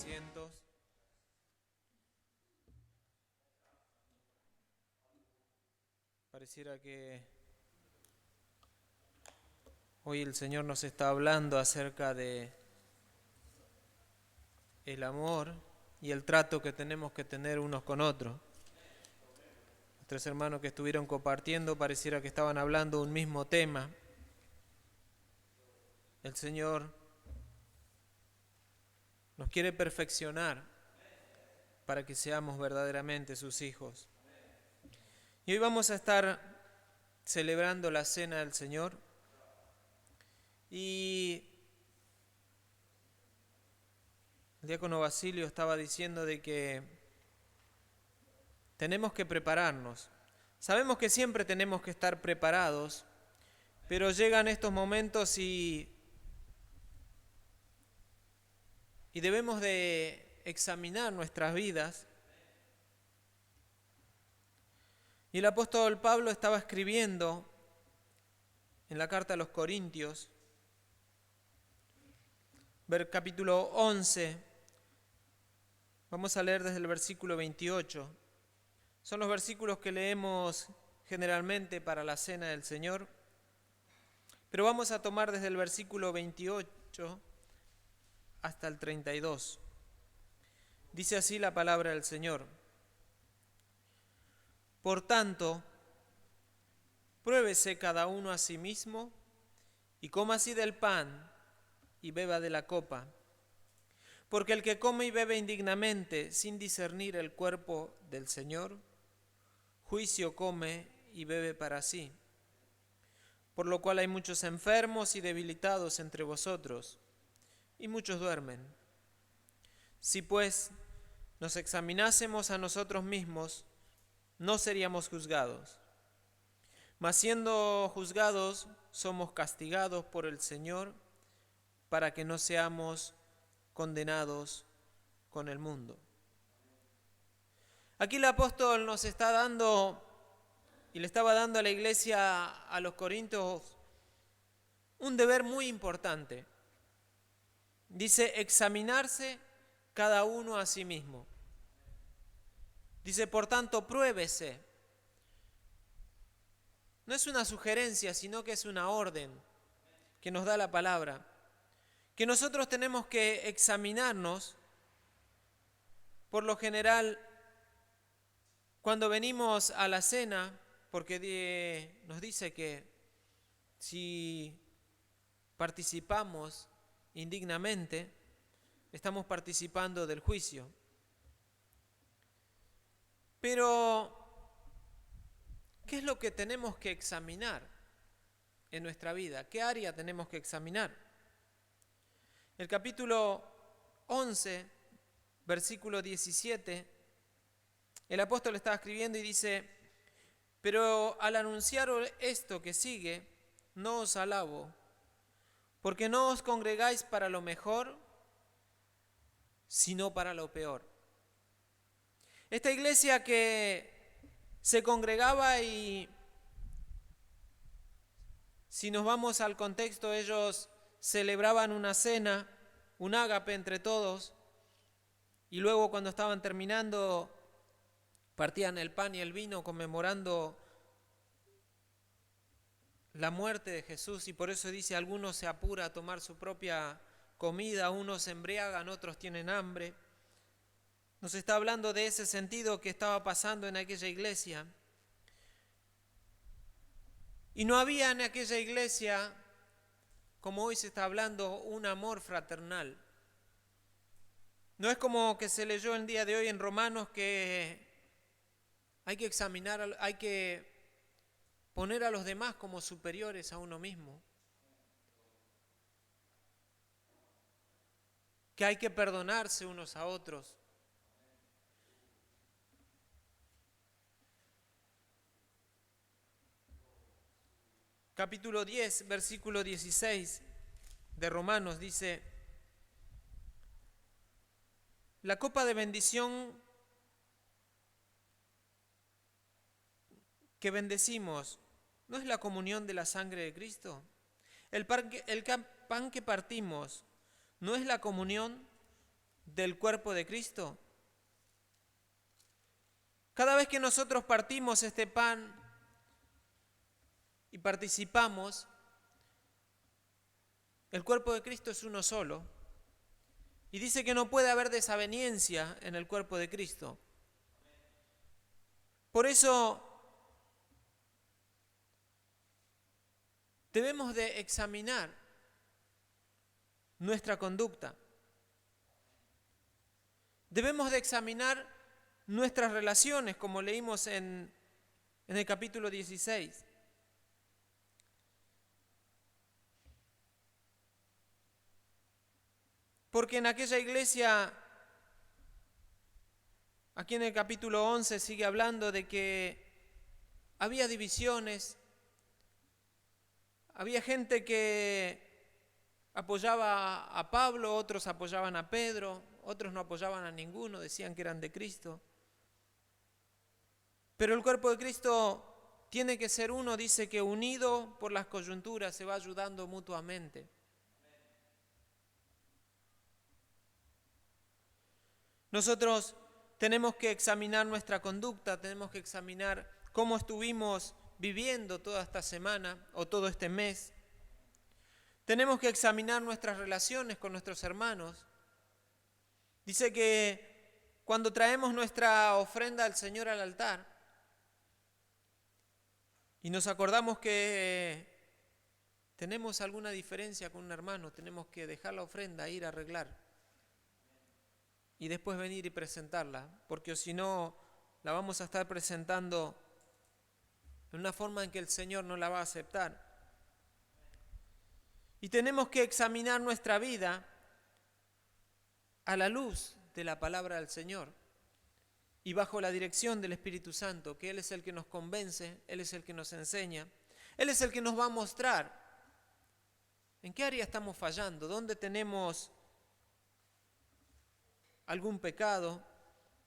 asientos. Pareciera que hoy el Señor nos está hablando acerca de el amor y el trato que tenemos que tener unos con otros. Los tres hermanos que estuvieron compartiendo pareciera que estaban hablando un mismo tema. El Señor nos quiere perfeccionar para que seamos verdaderamente sus hijos. Y hoy vamos a estar celebrando la Cena del Señor y el diácono Basilio estaba diciendo de que tenemos que prepararnos. Sabemos que siempre tenemos que estar preparados, pero llegan estos momentos y debemos de examinar nuestras vidas. Y el apóstol Pablo estaba escribiendo en la carta a los Corintios, capítulo 11, vamos a leer desde el versículo 28. Son los versículos que leemos generalmente para la Cena del Señor, pero vamos a tomar desde el versículo 28 hasta el 32. Dice así la palabra del Señor. Por tanto, pruébese cada uno a sí mismo y coma así del pan y beba de la copa. Porque el que come y bebe indignamente, sin discernir el cuerpo del Señor, juicio come y bebe para sí. Por lo cual hay muchos enfermos y debilitados entre vosotros, y muchos duermen. Si pues nos examinásemos a nosotros mismos, no seríamos juzgados. Mas siendo juzgados, somos castigados por el Señor para que no seamos condenados con el mundo. Aquí el apóstol nos está dando, y le estaba dando a la iglesia, a los Corintios, un deber muy importante. Dice, examinarse cada uno a sí mismo. Dice, por tanto, pruébese. No es una sugerencia, sino que es una orden que nos da la palabra. Que nosotros tenemos que examinarnos. Por lo general, cuando venimos a la cena, porque nos dice que si participamos indignamente, estamos participando del juicio. Pero, ¿qué es lo que tenemos que examinar en nuestra vida? ¿Qué área tenemos que examinar? El capítulo 11, versículo 17, el apóstol estaba escribiendo y dice, pero al anunciar esto que sigue, no os alabo, porque no os congregáis para lo mejor, sino para lo peor. Esta iglesia que se congregaba y, si nos vamos al contexto, ellos celebraban una cena, un ágape entre todos, y luego cuando estaban terminando, partían el pan y el vino conmemorando la muerte de Jesús, y por eso dice, algunos se apura a tomar su propia comida, unos se embriagan, otros tienen hambre. Nos está hablando de ese sentido que estaba pasando en aquella iglesia. Y no había en aquella iglesia, como hoy se está hablando, un amor fraternal. No es como que se leyó el día de hoy en Romanos que hay que examinar, hay que poner a los demás como superiores a uno mismo. Que hay que perdonarse unos a otros. Capítulo 10, versículo 16 de Romanos dice, la copa de bendición que bendecimos, ¿no es la comunión de la sangre de Cristo? El pan que partimos, ¿no es la comunión del cuerpo de Cristo? Cada vez que nosotros partimos este pan y participamos, el cuerpo de Cristo es uno solo. Y dice que no puede haber desaveniencia en el cuerpo de Cristo. Por eso debemos de examinar nuestra conducta. Debemos de examinar nuestras relaciones, como leímos en el capítulo 16. Porque en aquella iglesia, aquí en el capítulo 11, sigue hablando de que había divisiones, había gente que apoyaba a Pablo, otros apoyaban a Pedro, otros no apoyaban a ninguno, decían que eran de Cristo. Pero el cuerpo de Cristo tiene que ser uno, dice que unido por las coyunturas se va ayudando mutuamente. Nosotros tenemos que examinar nuestra conducta, tenemos que examinar cómo estuvimos viviendo toda esta semana o todo este mes. Tenemos que examinar nuestras relaciones con nuestros hermanos. Dice que cuando traemos nuestra ofrenda al Señor al altar y nos acordamos que tenemos alguna diferencia con un hermano, tenemos que dejar la ofrenda, ir a arreglar y después venir y presentarla, porque si no la vamos a estar presentando en una forma en que el Señor no la va a aceptar. Y tenemos que examinar nuestra vida a la luz de la palabra del Señor y bajo la dirección del Espíritu Santo, que Él es el que nos convence, Él es el que nos enseña, Él es el que nos va a mostrar en qué área estamos fallando, dónde tenemos algún pecado,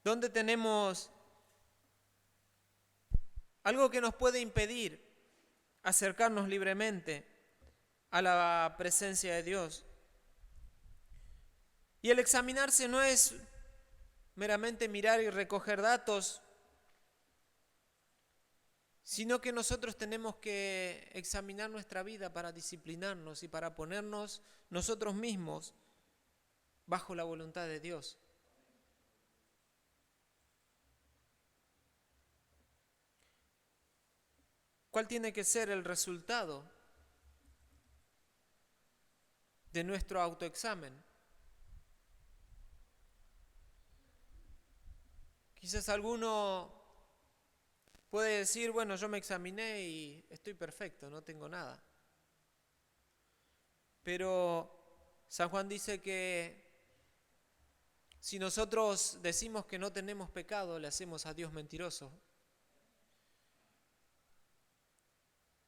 dónde tenemos algo que nos puede impedir acercarnos libremente a la presencia de Dios. Y el examinarse no es meramente mirar y recoger datos, sino que nosotros tenemos que examinar nuestra vida para disciplinarnos y para ponernos nosotros mismos bajo la voluntad de Dios. ¿Cuál tiene que ser el resultado de nuestro autoexamen? Quizás alguno puede decir, bueno, yo me examiné y estoy perfecto, no tengo nada. Pero San Juan dice que si nosotros decimos que no tenemos pecado, le hacemos a Dios mentiroso.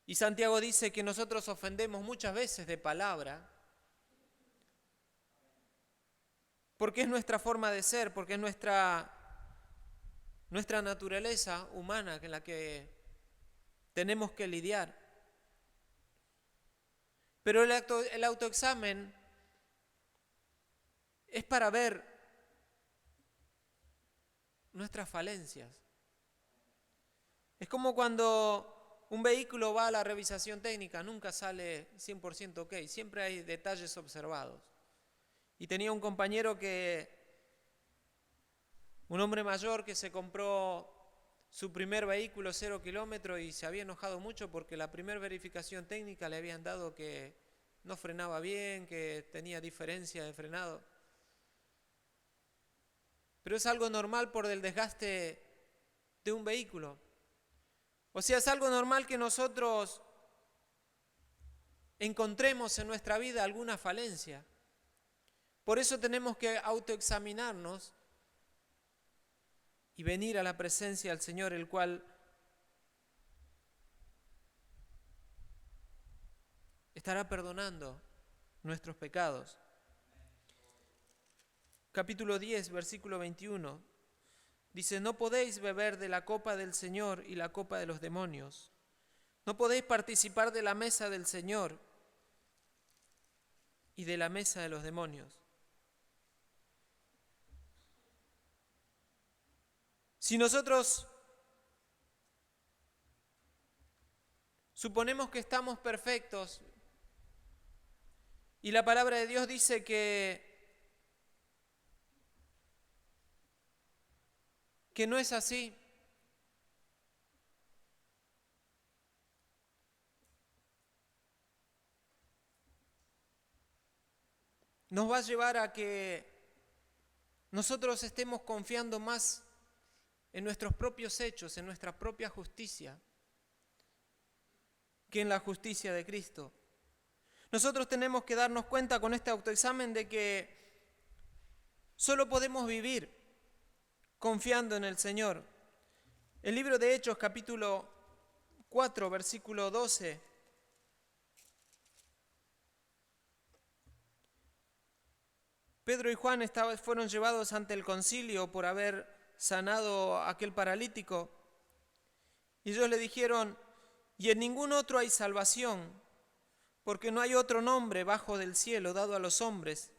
Y Santiago dice que nosotros ofendemos muchas veces de palabra, porque es nuestra forma de ser, porque es nuestra naturaleza humana en la que tenemos que lidiar. Pero el autoexamen es para ver nuestras falencias. Es como cuando un vehículo va a la revisación técnica, nunca sale 100% ok, siempre hay detalles observados. Y tenía un compañero un hombre mayor que se compró su primer vehículo 0 kilómetros y se había enojado mucho porque la primera verificación técnica le habían dado que no frenaba bien, que tenía diferencia de frenado. Pero es algo normal por el desgaste de un vehículo. O sea, es algo normal que nosotros encontremos en nuestra vida alguna falencia. Por eso tenemos que autoexaminarnos y venir a la presencia del Señor, el cual estará perdonando nuestros pecados. Capítulo 10, versículo 21, dice, no podéis beber de la copa del Señor y la copa de los demonios. No podéis participar de la mesa del Señor y de la mesa de los demonios. Si nosotros suponemos que estamos perfectos y la palabra de Dios dice que no es así, nos va a llevar a que nosotros estemos confiando más en nuestros propios hechos, en nuestra propia justicia, que en la justicia de Cristo. Nosotros tenemos que darnos cuenta con este autoexamen de que solo podemos vivir confiando en el Señor. El libro de Hechos, capítulo 4, versículo 12. Pedro y Juan fueron llevados ante el concilio por haber sanado a aquel paralítico. Y ellos le dijeron: y en ningún otro hay salvación, porque no hay otro nombre bajo del cielo dado a los hombres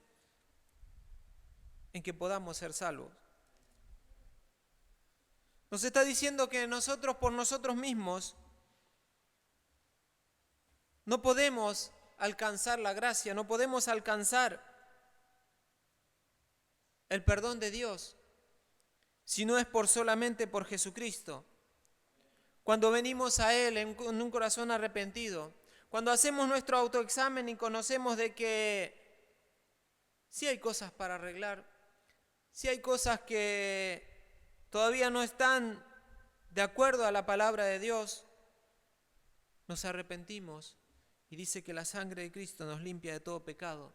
en que podamos ser salvos. Nos está diciendo que nosotros por nosotros mismos no podemos alcanzar la gracia, no podemos alcanzar el perdón de Dios, si no es solamente por Jesucristo. Cuando venimos a Él con un corazón arrepentido, cuando hacemos nuestro autoexamen y conocemos de que sí hay cosas para arreglar, sí hay cosas que todavía no están de acuerdo a la palabra de Dios, nos arrepentimos y dice que la sangre de Cristo nos limpia de todo pecado.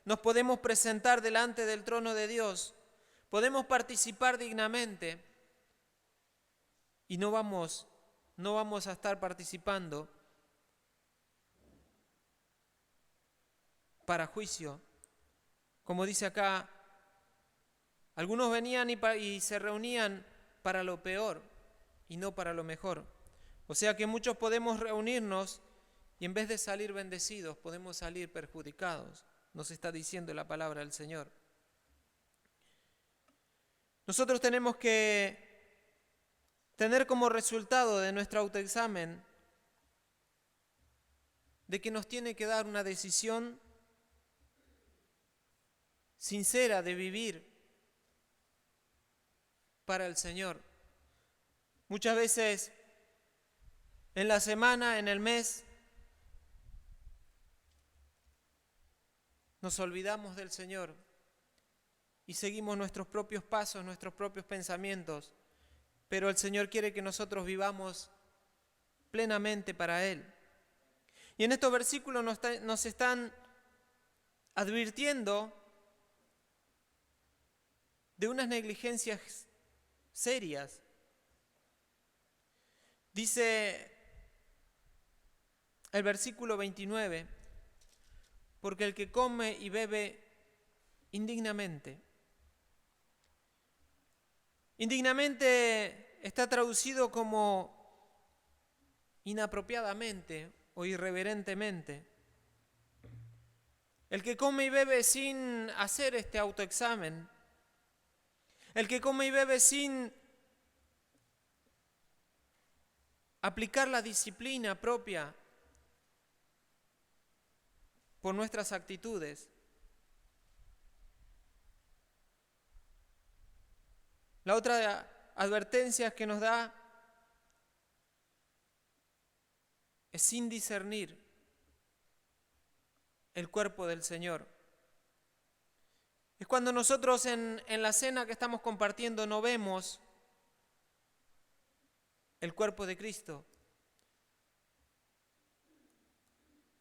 Nos podemos presentar delante del trono de Dios, podemos participar dignamente y no vamos a estar participando para juicio. Como dice acá, algunos venían y se reunían para lo peor y no para lo mejor. O sea que muchos podemos reunirnos y en vez de salir bendecidos, podemos salir perjudicados. Nos está diciendo la palabra del Señor. Nosotros tenemos que tener como resultado de nuestro autoexamen de que nos tiene que dar una decisión sincera de vivir para el Señor. Muchas veces en la semana, en el mes, nos olvidamos del Señor y seguimos nuestros propios pasos, nuestros propios pensamientos, pero el Señor quiere que nosotros vivamos plenamente para Él. Y en estos versículos nos están advirtiendo de unas negligencias serias. Dice el versículo 29, porque el que come y bebe indignamente. Indignamente está traducido como inapropiadamente o irreverentemente. El que come y bebe sin hacer este autoexamen. El que come y bebe sin aplicar la disciplina propia por nuestras actitudes. La otra advertencia que nos da es sin discernir el cuerpo del Señor. Es cuando nosotros en la cena que estamos compartiendo no vemos el cuerpo de Cristo.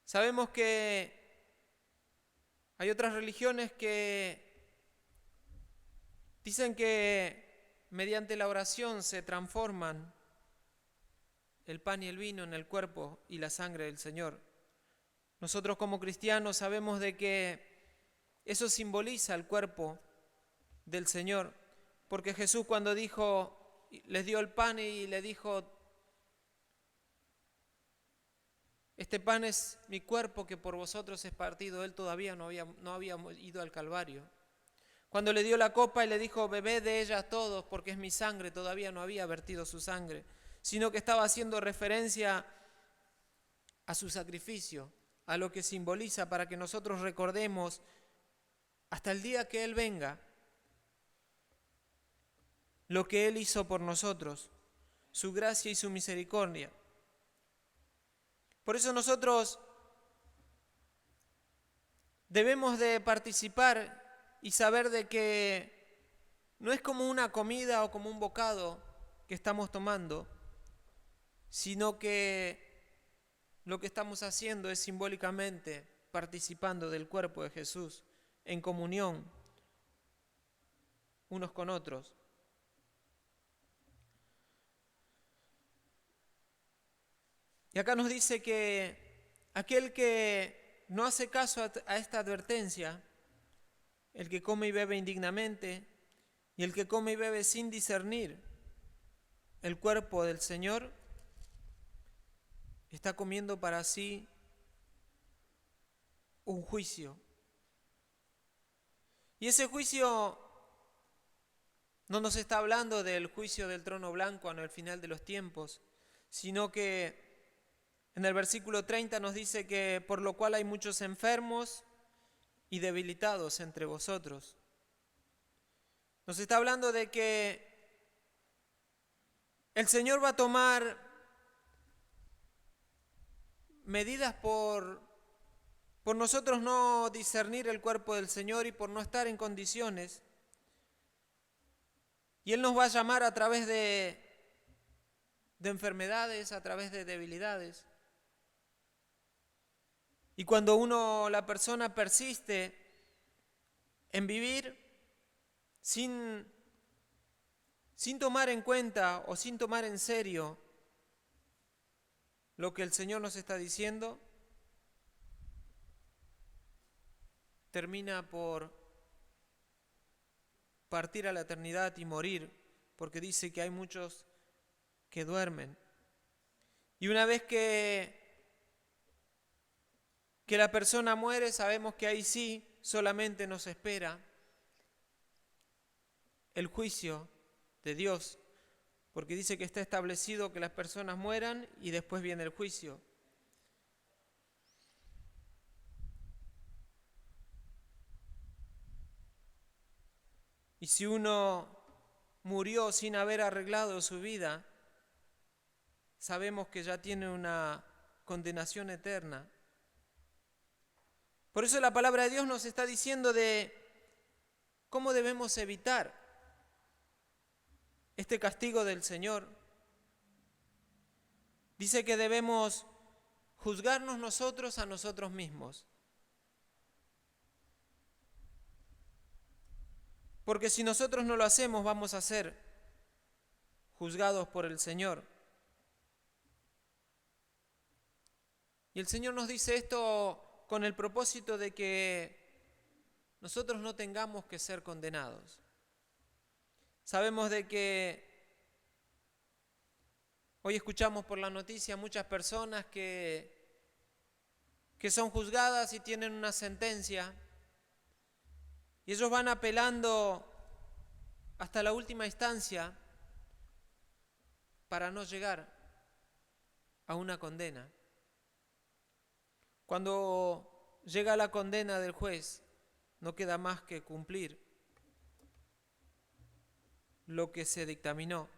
Sabemos que hay otras religiones que dicen que mediante la oración se transforman el pan y el vino en el cuerpo y la sangre del Señor. Nosotros como cristianos sabemos de que eso simboliza el cuerpo del Señor, porque Jesús cuando les dio el pan y le dijo: este pan es mi cuerpo que por vosotros es partido, él todavía no había ido al Calvario. Cuando le dio la copa y le dijo, bebed de ella todos, porque es mi sangre, todavía no había vertido su sangre, sino que estaba haciendo referencia a su sacrificio, a lo que simboliza para que nosotros recordemos hasta el día que Él venga, lo que Él hizo por nosotros, su gracia y su misericordia. Por eso nosotros debemos de participar y saber de que no es como una comida o como un bocado que estamos tomando, sino que lo que estamos haciendo es simbólicamente participando del cuerpo de Jesús en comunión unos con otros. Y acá nos dice que aquel que no hace caso a esta advertencia, el que come y bebe indignamente, y el que come y bebe sin discernir el cuerpo del Señor, está comiendo para sí un juicio. Y ese juicio no nos está hablando del juicio del trono blanco en el final de los tiempos, sino que en el versículo 30 nos dice que por lo cual hay muchos enfermos y debilitados entre vosotros. Nos está hablando de que el Señor va a tomar medidas por nosotros no discernir el cuerpo del Señor y por no estar en condiciones. Y Él nos va a llamar a través de enfermedades, a través de debilidades. Y cuando la persona persiste en vivir sin tomar en cuenta o sin tomar en serio lo que el Señor nos está diciendo, termina por partir a la eternidad y morir, porque dice que hay muchos que duermen. Y una vez que la persona muere, sabemos que ahí sí solamente nos espera el juicio de Dios, porque dice que está establecido que las personas mueran y después viene el juicio. Y si uno murió sin haber arreglado su vida, sabemos que ya tiene una condenación eterna. Por eso la palabra de Dios nos está diciendo de cómo debemos evitar este castigo del Señor. Dice que debemos juzgarnos nosotros a nosotros mismos. Porque si nosotros no lo hacemos, vamos a ser juzgados por el Señor. Y el Señor nos dice esto con el propósito de que nosotros no tengamos que ser condenados. Sabemos de que hoy escuchamos por la noticia muchas personas que son juzgadas y tienen una sentencia, y ellos van apelando hasta la última instancia para no llegar a una condena. Cuando llega la condena del juez, no queda más que cumplir lo que se dictaminó.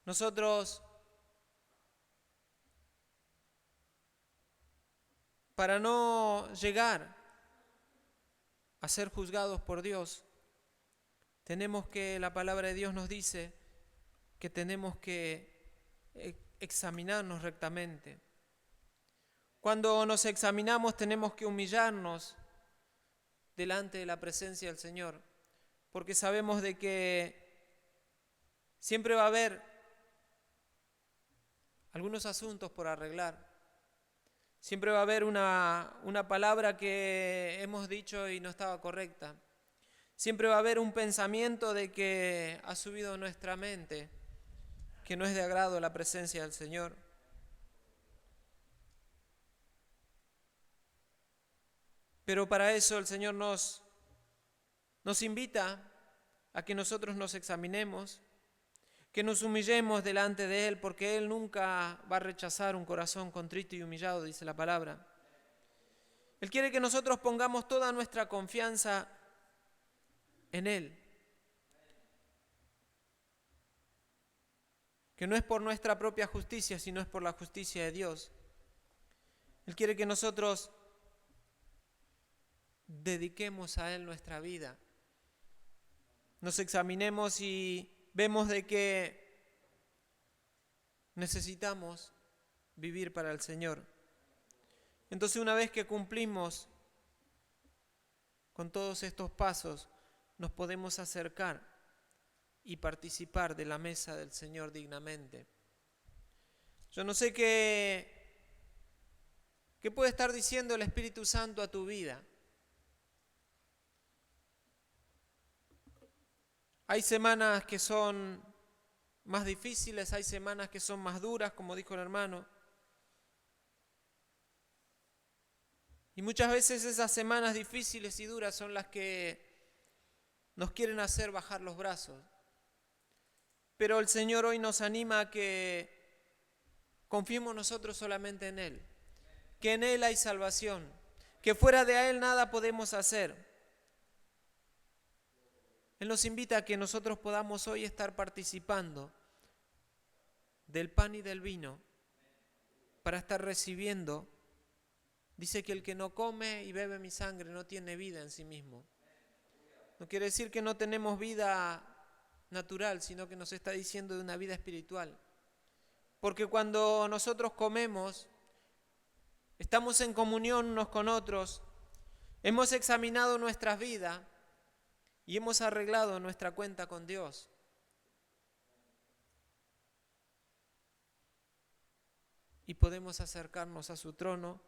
Nosotros, para no llegar a ser juzgados por Dios, la palabra de Dios nos dice que tenemos que examinarnos rectamente. Cuando nos examinamos tenemos que humillarnos delante de la presencia del Señor, porque sabemos de que siempre va a haber algunos asuntos por arreglar. Siempre va a haber una palabra que hemos dicho y no estaba correcta. Siempre va a haber un pensamiento de que ha subido a nuestra mente, que no es de agrado la presencia del Señor. Pero para eso el Señor nos nos invita a que nosotros nos examinemos, que nos humillemos delante de Él, porque Él nunca va a rechazar un corazón contrito y humillado, dice la palabra. Él quiere que nosotros pongamos toda nuestra confianza en Él, que no es por nuestra propia justicia, sino es por la justicia de Dios. Él quiere que nosotros dediquemos a Él nuestra vida, nos examinemos y vemos de que necesitamos vivir para el Señor. Entonces, una vez que cumplimos con todos estos pasos, nos podemos acercar y participar de la mesa del Señor dignamente. Yo no sé qué puede estar diciendo el Espíritu Santo a tu vida. Hay semanas que son más difíciles, hay semanas que son más duras, como dijo el hermano. Y muchas veces esas semanas difíciles y duras son las que nos quieren hacer bajar los brazos. Pero el Señor hoy nos anima a que confiemos nosotros solamente en Él, que en Él hay salvación, que fuera de Él nada podemos hacer. Él nos invita a que nosotros podamos hoy estar participando del pan y del vino para estar recibiendo. Dice que el que no come y bebe mi sangre no tiene vida en sí mismo. No quiere decir que no tenemos vida natural, sino que nos está diciendo de una vida espiritual. Porque cuando nosotros comemos, estamos en comunión unos con otros, hemos examinado nuestras vidas y hemos arreglado nuestra cuenta con Dios. Y podemos acercarnos a su trono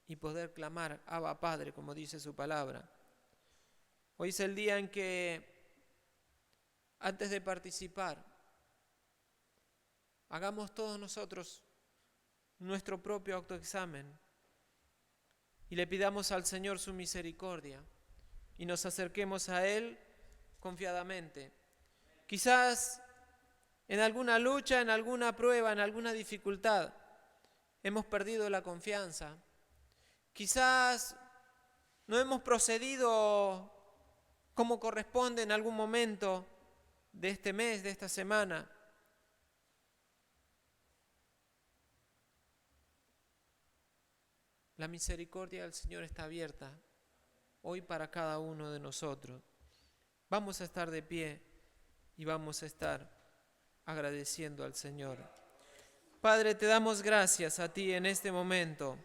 y poder clamar, Abba Padre, como dice su palabra. Hoy es el día en que, antes de participar, hagamos todos nosotros nuestro propio autoexamen y le pidamos al Señor su misericordia y nos acerquemos a Él confiadamente. Quizás en alguna lucha, en alguna prueba, en alguna dificultad, hemos perdido la confianza. Quizás no hemos procedido como corresponde en algún momento de este mes, de esta semana. La misericordia del Señor está abierta hoy para cada uno de nosotros. Vamos a estar de pie y vamos a estar agradeciendo al Señor. Padre, te damos gracias a ti en este momento.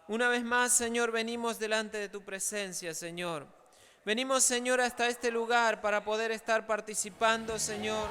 Una vez más, Señor, venimos delante de tu presencia, Señor. Venimos, Señor, hasta este lugar para poder estar participando, Señor,